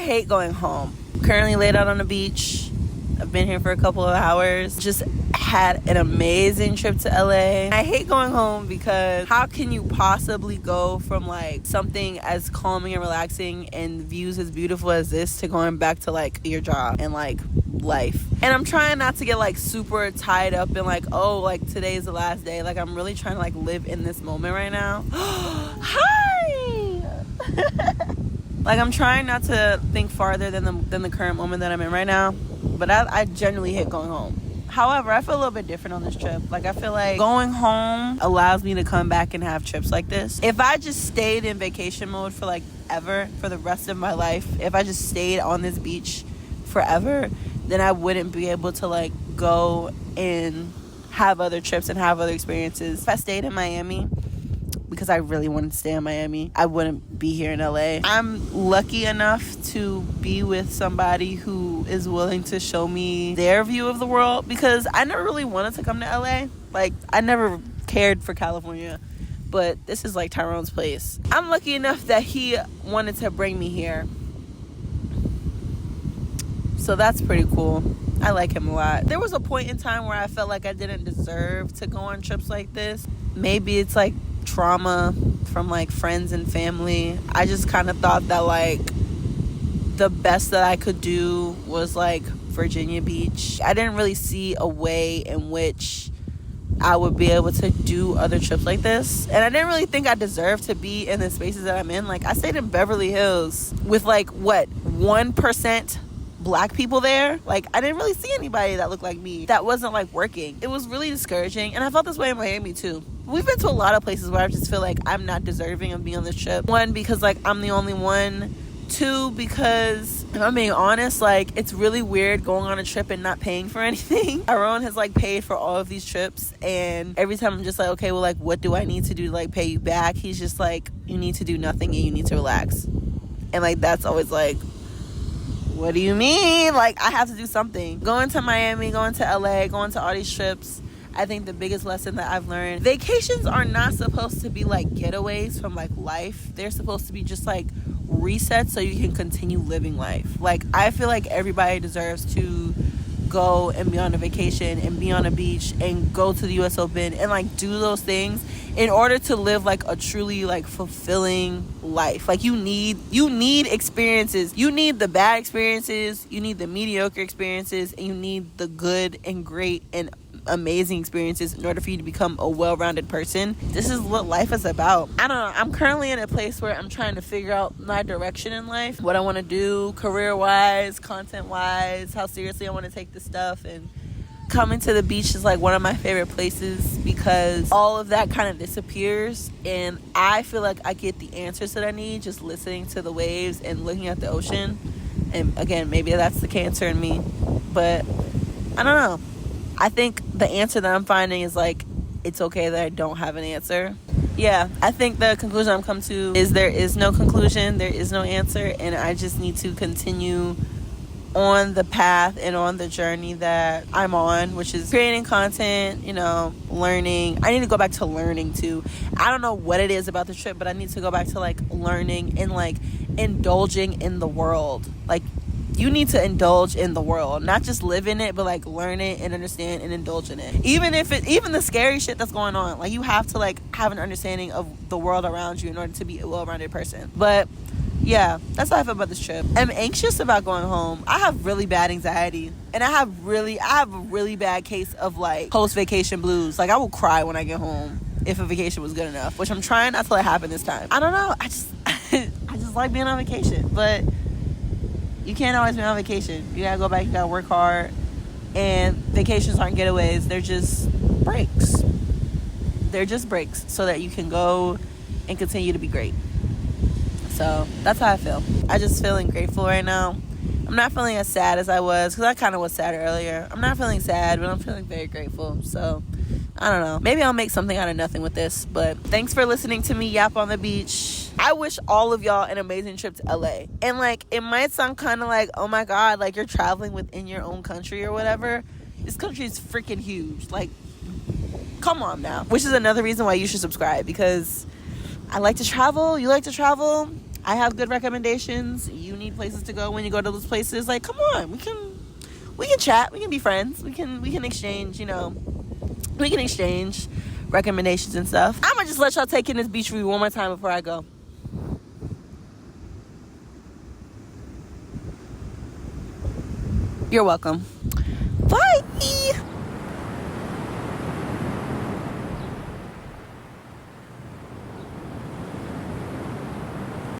hate going home. Currently laid out on the beach. I've been here for a couple of hours. Just had an amazing trip to LA. I hate going home because how can you possibly go from like something as calming and relaxing and views as beautiful as this to going back to like your job and like life. And I'm trying not to get like super tied up in like, oh, like today's the last day. Like I'm really trying to like live in this moment right now. Hi. Like I'm trying not to think farther than the current moment that I'm in right now. But I genuinely hate going home. However, I feel a little bit different on this trip. Like I feel like going home allows me to come back and have trips like this. If I just stayed in vacation mode for like ever, for the rest of my life, if I just stayed on this beach forever, then I wouldn't be able to like go and have other trips and have other experiences. If I stayed in Miami, because I really wanted to stay in Miami, I wouldn't be here in LA. I'm lucky enough to be with somebody who is willing to show me their view of the world, because I never really wanted to come to LA. Like, I never cared for California, but this is like Tyrone's place. I'm lucky enough that he wanted to bring me here. So that's pretty cool. I like him a lot. There was a point in time where I felt like I didn't deserve to go on trips like this. Maybe it's like trauma from like friends and family. I just kind of thought that like the best that I could do was like Virginia Beach. I didn't really see a way in which I would be able to do other trips like this, and I didn't really think I deserved to be in the spaces that I'm in. Like I stayed in Beverly Hills with like what 1% black people there. Like I didn't really see anybody that looked like me that wasn't like working. It was really discouraging, and I felt this way in Miami too. We've been to a lot of places where I just feel like I'm not deserving of being on this trip. One, because like I'm the only one. Two, because if I'm being honest, like it's really weird going on a trip and not paying for anything. Tyrone has like paid for all of these trips, and every time I'm just like, okay, well, like what do I need to do to like pay you back? He's just like, you need to do nothing and you need to relax. And like that's always like, what do you mean? Like I have to do something. Going to Miami, going to LA, going to all these trips, I think the biggest lesson that I've learned, vacations are not supposed to be like getaways from like life. They're supposed to be just like resets so you can continue living life. Like I feel like everybody deserves to go and be on a vacation and be on a beach and go to the US Open and like do those things in order to live like a truly like fulfilling life. Like you need experiences. You need the bad experiences, you need the mediocre experiences, and you need the good and great and amazing experiences in order for you to become a well-rounded person. This is what life is about. I don't know. I'm currently in a place where I'm trying to figure out my direction in life, what I want to do career-wise, content-wise, how seriously I want to take this stuff. And coming to the beach is like one of my favorite places because all of that kind of disappears, and I feel like I get the answers that I need just listening to the waves and looking at the ocean. And again, maybe that's the Cancer in me, but I don't know. I think the answer that I'm finding is like, it's okay that I don't have an answer. Yeah, I think the conclusion I'm come to is there is no conclusion, there is no answer, and I just need to continue on the path and on the journey that I'm on, which is creating content, you know, learning. I need to go back to learning too. I don't know what it is about the trip, but I need to go back to like learning and like indulging in the world. Like you need to indulge in the world, not just live in it, but like learn it and understand and indulge in it. Even the scary shit that's going on, like you have to like have an understanding of the world around you in order to be a well-rounded person. But yeah, that's how I feel about this trip. I'm anxious about going home. I have really bad anxiety, and I have a really bad case of like post-vacation blues. Like I will cry when I get home if a vacation was good enough, which I'm trying not to let happen this time. I don't know. I just like being on vacation, but you can't always be on vacation. You gotta go back, you gotta work hard. And vacations aren't getaways, they're just breaks. They're just breaks so that you can go and continue to be great. So that's how I feel. I just feeling grateful right now. I'm not feeling as sad as I was, because I kind of was sad earlier. I'm not feeling sad, but I'm feeling very grateful. So I don't know. Maybe I'll make something out of nothing with this. But thanks for listening to me yap on the beach. I wish all of y'all an amazing trip to LA. And like, it might sound kind of like, oh my God, like you're traveling within your own country or whatever. This country is freaking huge. Like, come on now. Which is another reason why you should subscribe, because I like to travel. You like to travel. I have good recommendations. You need places to go when you go to those places. Like, come on, we can chat. We can be friends. We can exchange. We can exchange recommendations and stuff. I'm gonna just let y'all take in this beach review one more time before I go. You're welcome.